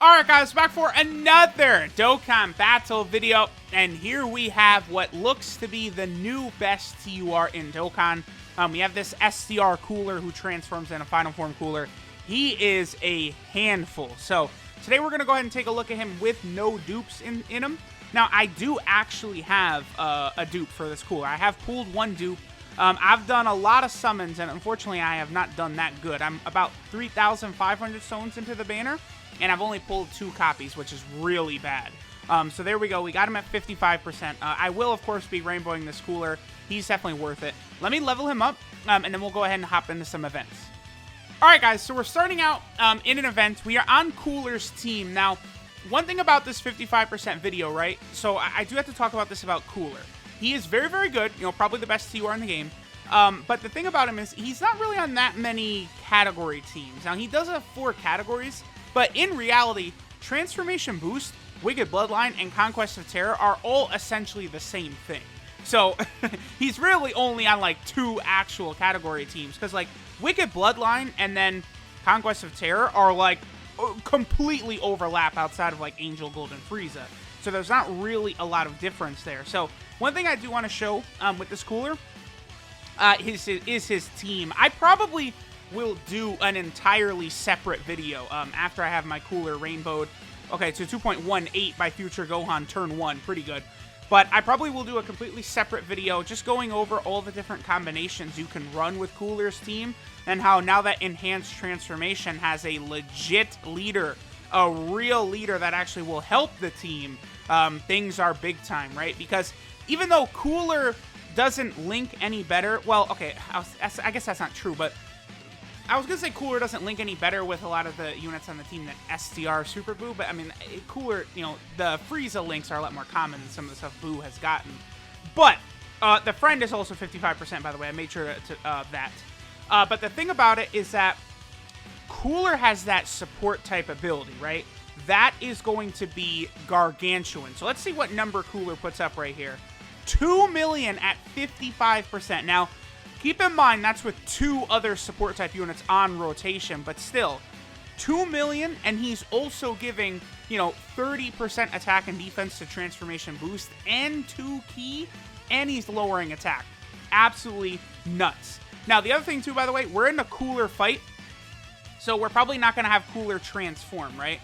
Alright guys, back for another Dokkan battle video, and here we have what looks to be the new best TUR in Dokkan. We have this SDR cooler who transforms in a final form cooler. He is a handful. So today we're going to go ahead and take a look at him with no dupes in him. Now I do actually have a dupe for this cooler. I have pulled one dupe. I've done a lot of summons, and unfortunately I have not done that good. I'm about 3,500 stones into the banner, and I've only pulled 2 copies, which is really bad. So there we go. We got him at 55%. I will, of course, be rainbowing this cooler. He's definitely worth it. Let me level him up, and then we'll go ahead and hop into some events. Alright, guys, so we're starting out in an event. We are on Cooler's team. Now, one thing about this 55% video, right? So I do have to talk about this about Cooler. He is very, very good. You know, probably the best TUR in the game. But the thing about him is he's not really on that many category teams. Now, he does have 4 categories, but in reality, Transformation Boost, Wicked Bloodline, and Conquest of Terror are all essentially the same thing. So, he's really only on, like, 2 actual category teams. Because, like, Wicked Bloodline and then Conquest of Terror are, like, completely overlap outside of, like, Angel, Gold, and Frieza. So, there's not really a lot of difference there. So, one thing I do want to show with this cooler is his team. I probably will do an entirely separate video after I have my cooler rainbowed. Okay, so 2.18 by Future Gohan turn 1, pretty good. But I probably will do a completely separate video just going over all the different combinations you can run with Cooler's team, and how now that Enhanced Transformation has a legit leader, a real leader that actually will help the team, things are big time, right? Because even though Cooler doesn't link any better, well, okay, I guess that's not true, but I was going to say Cooler doesn't link any better with a lot of the units on the team than SDR Super Boo, but I mean, Cooler, you know, the Frieza links are a lot more common than some of the stuff Boo has gotten. But the friend is also 55%, by the way. I made sure to that. But the thing about it is that Cooler has that support type ability, right? That is going to be gargantuan. So let's see what number Cooler puts up right here. 2 million at 55%. Now, keep in mind, that's with 2 other support type units on rotation, but still, 2 million, and he's also giving, you know, 30% attack and defense to Transformation Boost, and 2 key, and he's lowering attack. Absolutely nuts. Now, the other thing, too, by the way, we're in a Cooler fight, so we're probably not going to have Cooler transform, right?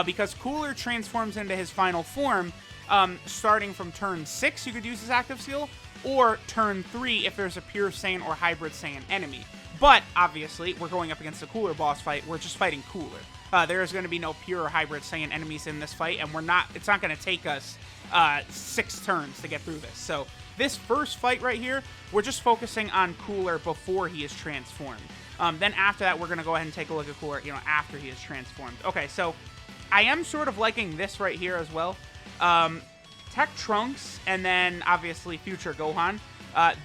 Because Cooler transforms into his final form, starting from turn 6, you could use his active skill, or turn 3 if there's a pure Saiyan or hybrid Saiyan enemy. But, obviously, we're going up against a Cooler boss fight. We're just fighting Cooler. There is going to be no pure or hybrid Saiyan enemies in this fight, and it's not going to take us 6 turns to get through this. So, this first fight right here, we're just focusing on Cooler before he is transformed. Then after that, we're going to go ahead and take a look at Cooler, you know, after he is transformed. Okay, so I am sort of liking this right here as well. Tech Trunks, and then obviously Future Gohan,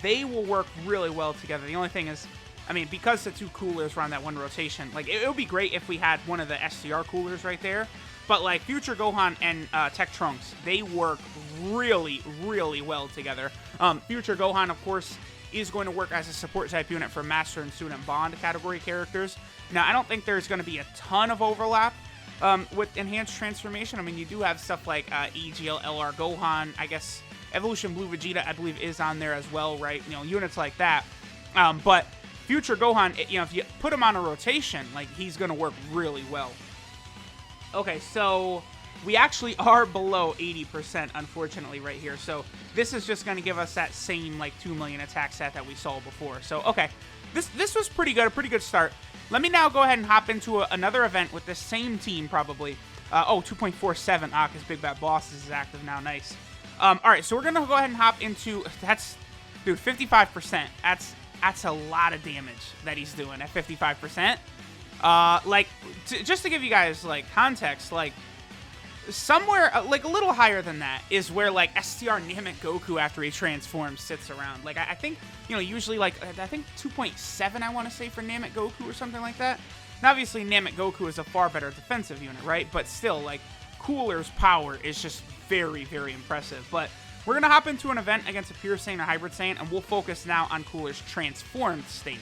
they will work really well together. The only thing is, I mean, because the 2 coolers were on that one rotation, like, it would be great if we had one of the SCR coolers right there, but, like, Future Gohan and Tech Trunks, they work really, really well together. Future Gohan, of course, is going to work as a support type unit for Master and Student Bond category characters. Now, I don't think there's going to be a ton of overlap with Enhanced Transformation. I mean, you do have stuff like EGL, LR Gohan, I guess Evolution Blue Vegeta, I believe, is on there as well, right? You know, units like that. But Future Gohan, you know, if you put him on a rotation, like, he's going to work really well. Okay, so we actually are below 80%, unfortunately, right here. So this is just going to give us that same, like, 2 million attack stat that we saw before. So, okay, this was pretty good, a pretty good start. Let me now go ahead and hop into another event with the same team, probably. 2.47. Because Big Bad Boss is active now. Nice. Alright, so we're going to go ahead and hop into... Dude, 55%. That's a lot of damage that he's doing at 55%. Just to give you guys, like, context, like, somewhere, like, a little higher than that is where, like, STR Namek Goku after he transforms sits around. Like, I think, you know, usually, like, I think 2.7, I want to say, for Namek Goku or something like that. And obviously, Namek Goku is a far better defensive unit, right? But still, like, Cooler's power is just very, very impressive. But we're going to hop into an event against a pure Saiyan or hybrid Saiyan, and we'll focus now on Cooler's transformed state.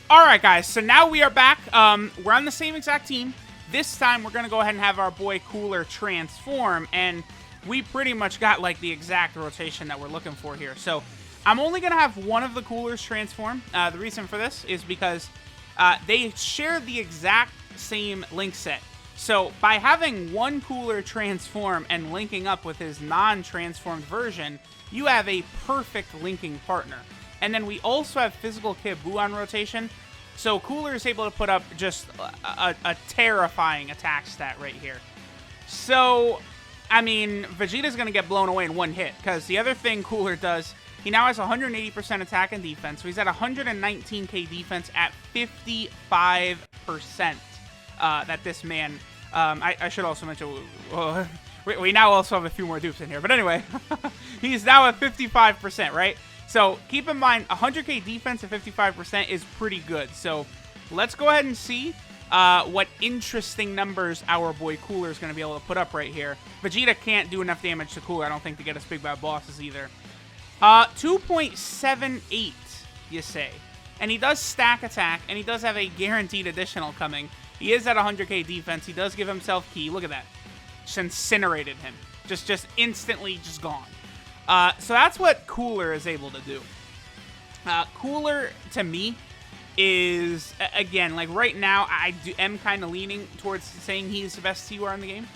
Alright, guys, so now we are back. We're on the same exact team. This time, we're going to go ahead and have our boy Cooler transform, and we pretty much got, like, the exact rotation that we're looking for here. So, I'm only going to have one of the Coolers transform. The reason for this is because they share the exact same link set. So, by having one Cooler transform and linking up with his non-transformed version, you have a perfect linking partner. And then we also have Physical Kid Buu on rotation, so Cooler is able to put up just a terrifying attack stat right here. So, I mean, Vegeta's going to get blown away in one hit, because the other thing Cooler does, he now has 180% attack and defense, so he's at 119k defense at 55%. That this man, I should also mention, we now also have a few more dupes in here, but anyway, he's now at 55%, right? So keep in mind, 100k defense at 55% is pretty good. So let's go ahead and see what interesting numbers our boy Cooler is going to be able to put up right here. Vegeta can't do enough damage to Cooler, I don't think, to get us big bad bosses either. 2.78, you say. And he does stack attack, and he does have a guaranteed additional coming. He is at 100k defense. He does give himself key. Look at that. Just incinerated him. Just instantly just gone. So that's what Cooler is able to do. Cooler, to me, is, again, like right now, I am kind of leaning towards saying he's the best TUR in the game.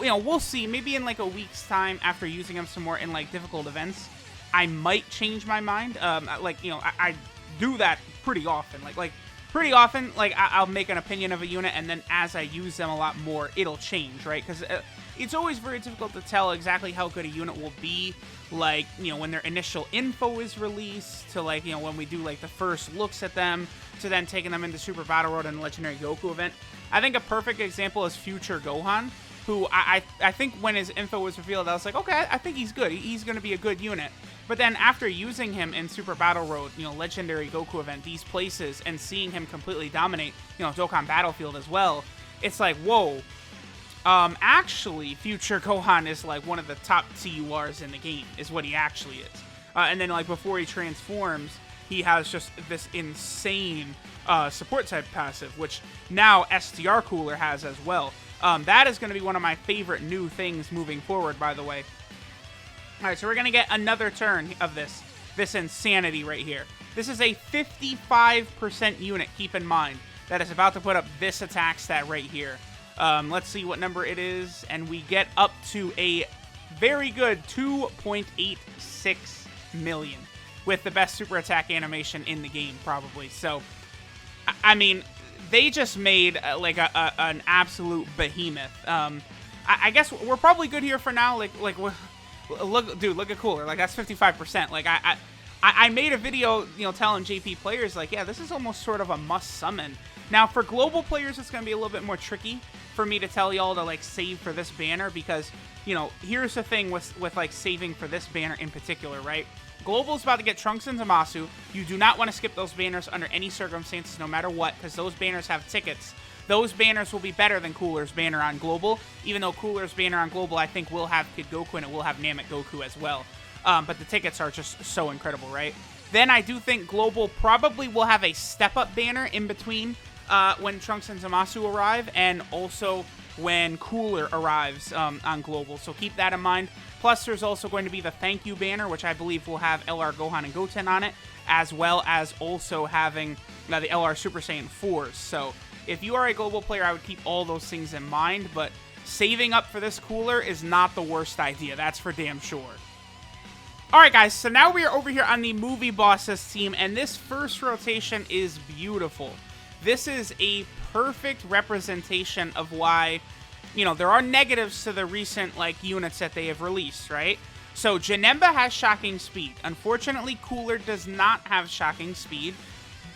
We'll see. Maybe in like a week's time, after using him some more in like difficult events, I might change my mind. I do that pretty often. Pretty often, I'll make an opinion of a unit, and then as I use them a lot more, it'll change, right? Because it's always very difficult to tell exactly how good a unit will be, when their initial info is released, to, when we do, the first looks at them, to then taking them into Super Battle Road and Legendary Goku event. I think a perfect example is Future Gohan, who I think when his info was revealed, I was like, okay, I think he's good. He's going to be a good unit. But then after using him in Super Battle Road, Legendary Goku event, these places, and seeing him completely dominate, Dokkan Battlefield as well, it's like, whoa. Actually, Future Gohan is, one of the top TURs in the game, is what he actually is. And then, before he transforms, he has just this insane support type passive, which now STR Cooler has as well. That is going to be one of my favorite new things moving forward, by the way. Alright, so we're going to get another turn of this insanity right here. This is a 55% unit, keep in mind, that is about to put up this attack stat right here. Let's see what number it is, and we get up to a very good 2.86 million, with the best super attack animation in the game, probably. So, I mean, they just made, an absolute behemoth. I guess we're probably good here for now, Look, dude, look at Cooler. That's 55%. I made a video, telling JP players, yeah, this is almost sort of a must summon. Now, for global players, it's going to be a little bit more tricky for me to tell y'all to, save for this banner because, here's the thing with saving for this banner in particular, right? Global's about to get Trunks and Zamasu. You do not want to skip those banners under any circumstances, no matter what, because those banners have tickets. Those banners will be better than Cooler's banner on Global, even though Cooler's banner on Global, I think, will have Kid Goku, and it will have Namek Goku as well. But the tickets are just so incredible, right? Then I do think Global probably will have a step-up banner in between when Trunks and Zamasu arrive, and also when Cooler arrives on Global. So keep that in mind. Plus, there's also going to be the Thank You banner, which I believe will have LR Gohan and Goten on it, as well as also having the LR Super Saiyan 4s. So if you are a global player, I would keep all those things in mind, but saving up for this Cooler is not the worst idea. That's for damn sure. Alright guys, so now we are over here on the Movie Bosses team, and this first rotation is beautiful. This is a perfect representation of why, there are negatives to the recent, units that they have released, right? So, Janemba has Shocking Speed. Unfortunately, Cooler does not have Shocking Speed,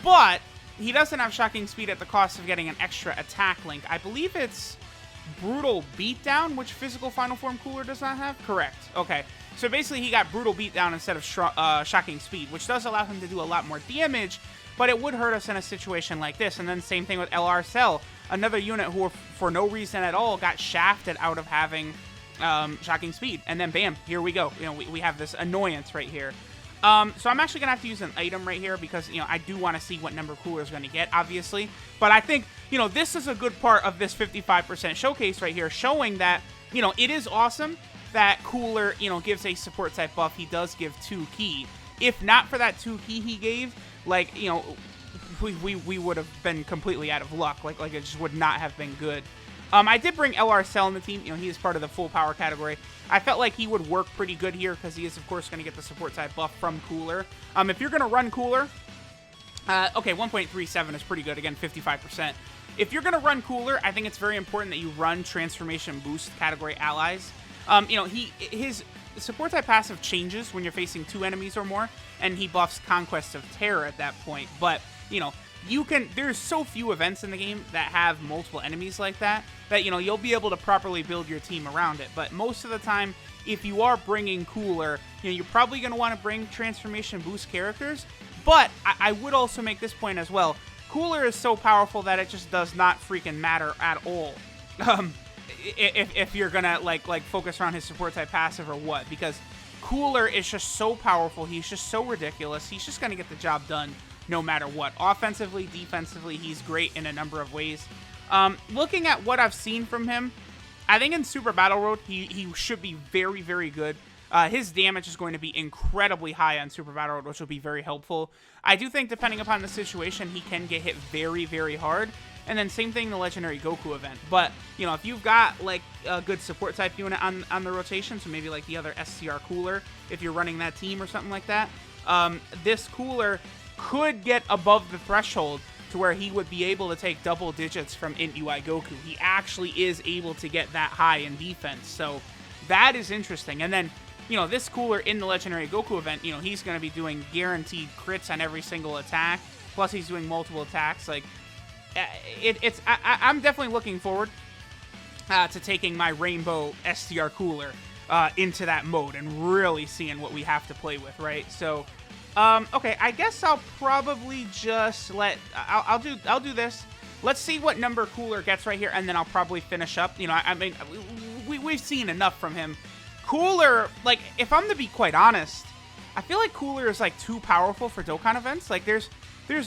but he doesn't have Shocking Speed at the cost of getting an extra attack link. I believe it's Brutal Beatdown, which Physical Final Form Cooler does not have? Correct. Okay. So basically he got Brutal Beatdown instead of Shocking Speed, which does allow him to do a lot more damage, but it would hurt us in a situation like this. And then same thing with LR Cell, another unit who for no reason at all got shafted out of having Shocking Speed. And then bam, here we go. We have this annoyance right here. So I'm actually going to have to use an item right here because, you know, I do want to see what number Cooler is going to get, obviously. But I think, you know, this is a good part of this 55% showcase right here, showing that, you know, it is awesome that Cooler, you know, gives a support type buff. He does give 2 key. If not for that 2 key he gave, like, you know, we would have been completely out of luck. Like it just would not have been good. I did bring LR Cell in the team. You know, he is part of the full power category. I felt like he would work pretty good here because he is, of course, going to get the support type buff from Cooler. If you're going to run Cooler, okay, 1.37 is pretty good. Again, 55%. If you're going to run Cooler, I think it's very important that you run Transformation Boost category allies. You know, his support type passive changes when you're facing 2 enemies or more, and he buffs Conquest of Terror at that point. But, you know, there's so few events in the game that have multiple enemies like that, you know, you'll be able to properly build your team around it. But most of the time, if you are bringing Cooler, you know, you're probably going to want to bring Transformation Boost characters. But I would also make this point as well. Cooler is so powerful that it just does not freaking matter at all. If you're gonna like focus around his support type passive or what, because Cooler is just so powerful. He's just so ridiculous. He's just gonna get the job done no matter what. Offensively, defensively, he's great in a number of ways. Looking at what I've seen from him, I think in Super Battle Road he should be very, very good. His damage is going to be incredibly high on Super Battle Road, which will be very helpful. I do think, depending upon the situation, he can get hit very, very hard. And then same thing in the Legendary Goku event. But, you know, if you've got, like, a good support type unit on the rotation, so maybe, like, the other SCR Cooler, if you're running that team or something like that, this Cooler could get above the threshold to where he would be able to take double digits from Int UI Goku. He actually is able to get that high in defense. So that is interesting. And then, you know, this Cooler in the Legendary Goku event, you know, he's going to be doing guaranteed crits on every single attack. Plus, he's doing multiple attacks. Like, I'm definitely looking forward to taking my Rainbow STR Cooler into that mode and really seeing what we have to play with, right? So, okay, I guess I'll probably just I'll do this. Let's see what number Cooler gets right here, and then I'll probably finish up. You know, I mean, we've seen enough from him. Cooler, like, if I'm to be quite honest, I feel like Cooler is, like, too powerful for Dokkan events. Like, there's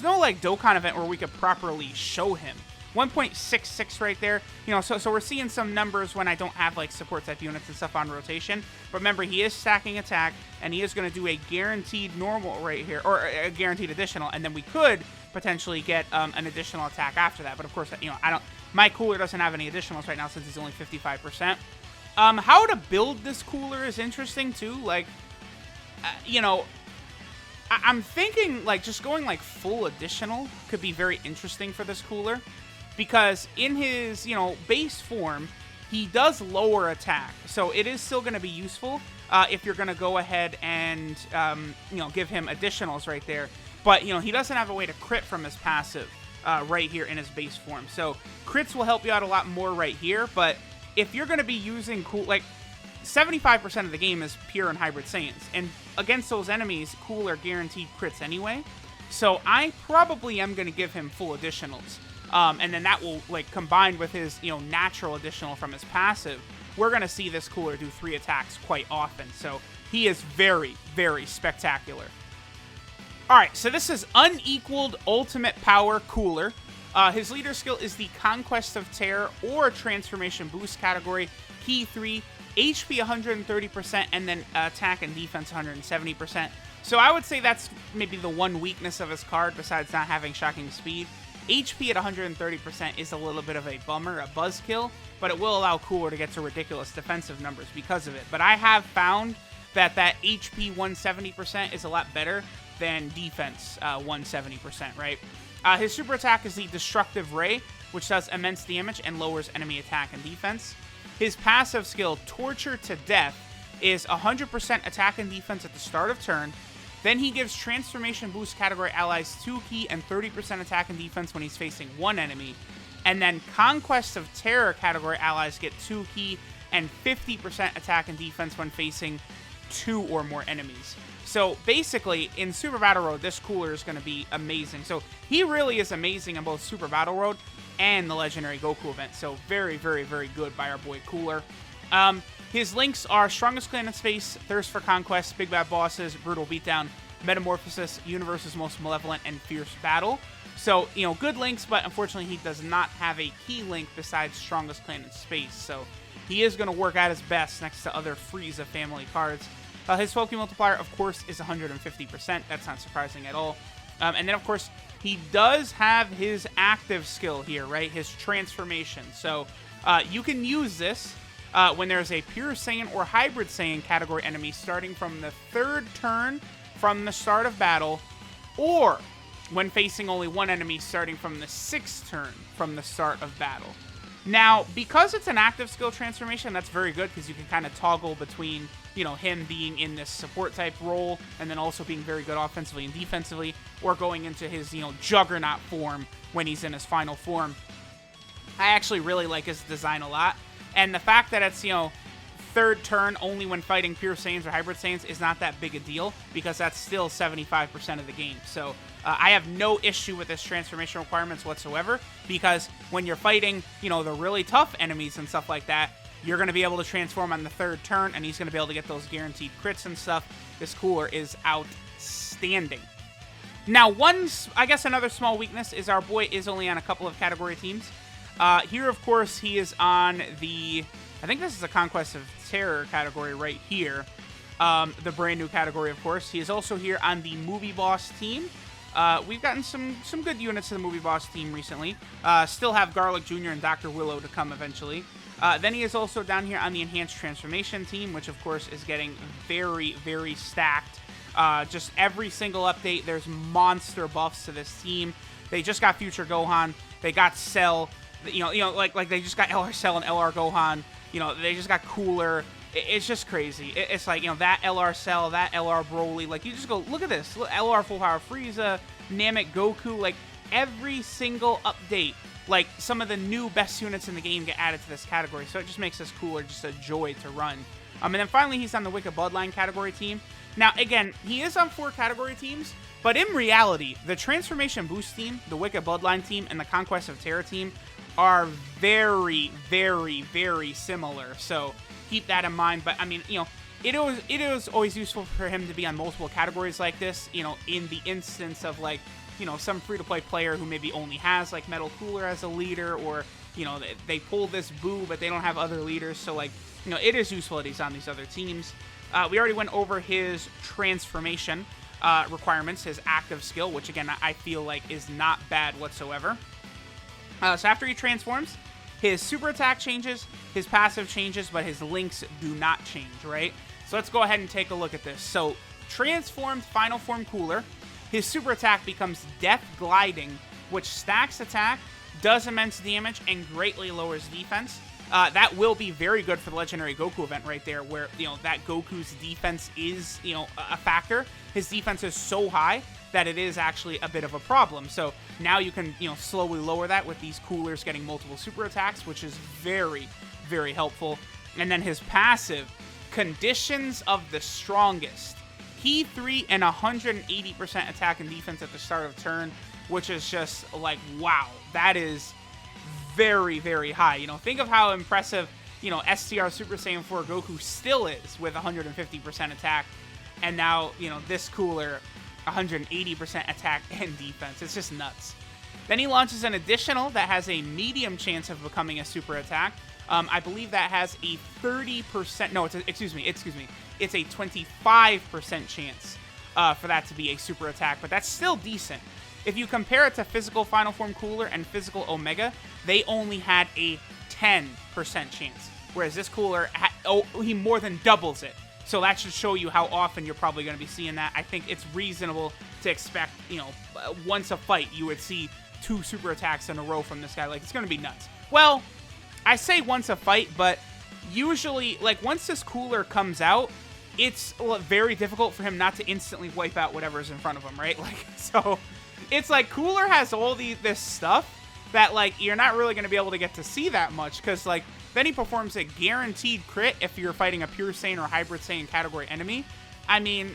no, like, Dokkan event where we could properly show him. 1.66 right there. You know, so we're seeing some numbers when I don't have, like, support type units and stuff on rotation. But remember, he is stacking attack, and he is going to do a guaranteed normal right here, or a guaranteed additional, and then we could potentially get an additional attack after that. But, of course, you know, my Cooler doesn't have any additionals right now since he's only 55%. How to build this Cooler is interesting, too. Like, you know, I'm thinking, like, just going, like, full additional could be very interesting for this Cooler. Because in his, you know, base form, he does lower attack. So it is still going to be useful if you're going to go ahead and, you know, give him additionals right there. But, you know, he doesn't have a way to crit from his passive right here in his base form. So crits will help you out a lot more right here. But if you're going to be using like 75% of the game is pure and hybrid Saiyans, and against those enemies, Cooler guaranteed crits anyway. So I probably am going to give him full additionals, and then that will, like, combined with his, you know, natural additional from his passive, we're going to see this Cooler do 3 attacks quite often. So he is very, very spectacular. All right, so this is Unequaled Ultimate Power Cooler. His leader skill is the Conquest of Terror or Transformation Boost category, key 3, HP 130%, and then attack and defense 170%. So I would say that's maybe the one weakness of his card besides not having shocking speed. HP at 130% is a little bit of a bummer, a buzzkill, but it will allow Cooler to get to ridiculous defensive numbers because of it. But I have found that HP 170% is a lot better than defense 170%, right? His super attack is the Destructive Ray, which does immense damage and lowers enemy attack and defense. His passive skill, Torture to Death, is 100% attack and defense at the start of turn. Then he gives Transformation Boost category allies 2 key and 30% attack and defense when he's facing one enemy. And then Conquest of Terror category allies get 2 key and 50% attack and defense when facing 2 or more enemies. So basically, in Super Battle Road, this Cooler is going to be amazing. So he really is amazing in both Super Battle Road and the Legendary Goku event. So very, very, very good by our boy Cooler. His links are Strongest Clan in Space, Thirst for Conquest, Big Bad Bosses, Brutal Beatdown, Metamorphosis, Universe's Most Malevolent, and Fierce Battle. So, you know, good links, but unfortunately he does not have a key link besides Strongest Clan in Space. So he is going to work at his best next to other Frieza family cards. His Focus multiplier, of course, is 150%. That's not surprising at all. And then, of course, he does have his active skill here, right? His transformation. So you can use this when there's a Pure Saiyan or Hybrid Saiyan category enemy starting from the 3rd turn from the start of battle, or when facing only one enemy starting from the 6th turn from the start of battle. Now, because it's an active skill transformation, that's very good because you can kind of toggle between, you know, him being in this support type role and then also being very good offensively and defensively, or going into his, you know, juggernaut form when he's in his final form. I actually really like his design a lot. And the fact that it's, you know, 3rd turn only when fighting Pure Saiyans or Hybrid Saiyans is not that big a deal because that's still 75% of the game. So I have no issue with this transformation requirements whatsoever because when you're fighting, you know, the really tough enemies and stuff like that, you're going to be able to transform on the 3rd turn and he's going to be able to get those guaranteed crits and stuff. This cooler is outstanding. Now, I guess another small weakness is our boy is only on a couple of category teams. Here, of course, he is on the, I think this is a Conquest of Terror category right here. The brand new category, of course. He is also here on the Movie Boss team. We've gotten some good units to the Movie Boss team recently. Still have Garlic Jr. and Dr. Willow to come eventually. Then he is also down here on the Enhanced Transformation team, which, of course, is getting very, very stacked. Just every single update, there's monster buffs to this team. They just got Future Gohan. They got Cell. You know, like they just got LR Cell and LR Gohan. You know, they just got Cooler. It's just crazy. It's like, you know, that LR Cell, that LR Broly. Like, you just go, look at this. Look, LR Full Power Frieza, Namek Goku. Like, every single update, like, some of the new best units in the game get added to this category. So it just makes this cooler, just a joy to run. And then finally, he's on the Wicked Bloodline category team. Now, again, he is on 4 category teams. But in reality, the Transformation Boost team, the Wicked Bloodline team, and the Conquest of Terror team are very, very, very similar. So keep that in mind. But I mean, you know, it is always useful for him to be on multiple categories like this, you know, in the instance of, like, you know, some free-to-play player who maybe only has, like, Metal Cooler as a leader, or, you know, they pull this Boo, but they don't have other leaders. So, like, you know, it is useful that he's on these other teams. We already went over his transformation requirements, his active skill, which, again, I feel like is not bad whatsoever. So after he transforms, his super attack changes, his passive changes, but his links do not change, right? So let's go ahead and take a look at this. So transformed Final Form Cooler, his super attack becomes Death Gliding, which stacks attack, does immense damage, and greatly lowers defense. That will be very good for the Legendary Goku event right there, where, you know, that Goku's defense is, you know, a factor. His defense is so high that it is actually a bit of a problem. So now you can, you know, slowly lower that with these coolers getting multiple super attacks, which is very, very helpful. And then his passive, Conditions of the Strongest. Key 3 and 180% attack and defense at the start of turn, which is just like, wow, that is very, very high. You know, think of how impressive, you know, STR Super Saiyan 4 Goku still is with 150% attack. And now, you know, this cooler, 180% attack and defense. It's just nuts. Then he launches an additional that has a medium chance of becoming a super attack. I believe that has a 30%, no, excuse me. It's a 25% chance for that to be a super attack, but that's still decent. If you compare it to Physical Final Form Cooler and Physical Omega, they only had a 10% chance, whereas this cooler, he more than doubles it. So that should show you how often you're probably going to be seeing that. I think it's reasonable to expect, you know, once a fight, you would see 2 super attacks in a row from this guy. Like, it's going to be nuts. Well, I say once a fight, but usually, like, once this cooler comes out, it's very difficult for him not to instantly wipe out whatever's in front of him, right? Like, so it's like Cooler has all this stuff that, like, you're not really going to be able to get to see that much, because, like, then he performs a guaranteed crit if you're fighting a Pure Saiyan or Hybrid Saiyan category enemy. I mean,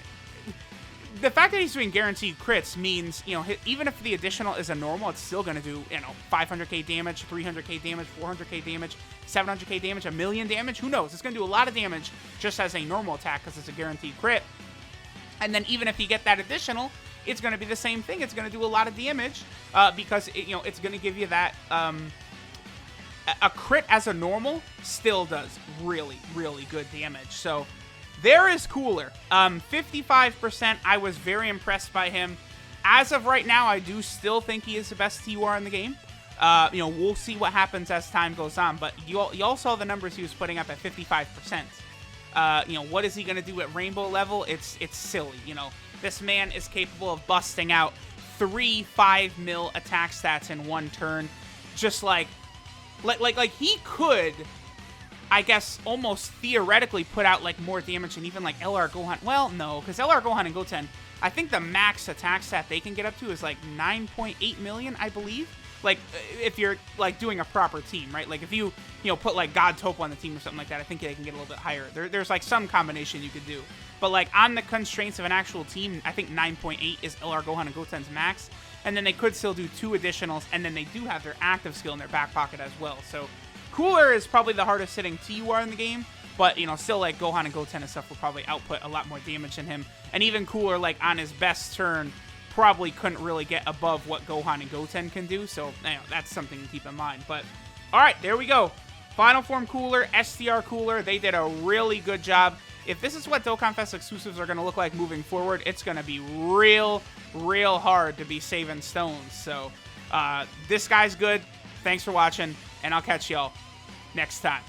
the fact that he's doing guaranteed crits means, you know, even if the additional is a normal, it's still going to do, you know, 500k damage, 300k damage, 400k damage, 700k damage, a million damage. Who knows? It's going to do a lot of damage just as a normal attack because it's a guaranteed crit. And then even if you get that additional, it's going to be the same thing. It's going to do a lot of damage because it's going to give you that a crit as a normal still does really, really good damage. So there is Cooler. 55%. I was very impressed by him. As of right now, I do still think he is the best TUR in the game. We'll see what happens as time goes on. But you all saw the numbers he was putting up at 55%. What is he going to do at Rainbow level? It's silly. This man is capable of busting out 3 5 mil attack stats in one turn. Just like he could, I guess, almost theoretically put out like more damage than even like LR Gohan. Well, no, because LR Gohan and Goten, I think the max attack stat they can get up to is like 9.8 million, I believe. Like, if you're, like, doing a proper team, right? Like, if you put, like, God Topo on the team or something like that, I think they can get a little bit higher. There's, like, some combination you could do. But, like, on the constraints of an actual team, I think 9.8 is LR Gohan and Goten's max. And then they could still do 2 additionals, and then they do have their active skill in their back pocket as well. So, Cooler is probably the hardest hitting TUR in the game. But, still, like, Gohan and Goten and stuff will probably output a lot more damage than him. And even Cooler, like, on his best turn, probably couldn't really get above what Gohan and Goten can do, so that's something to keep in mind. But alright, there we go. Final Form Cooler, STR Cooler, they did a really good job. If this is what Dokkan Fest exclusives are going to look like moving forward, it's going to be real hard to be saving stones. So this guy's good. Thanks for watching, and I'll catch y'all next time.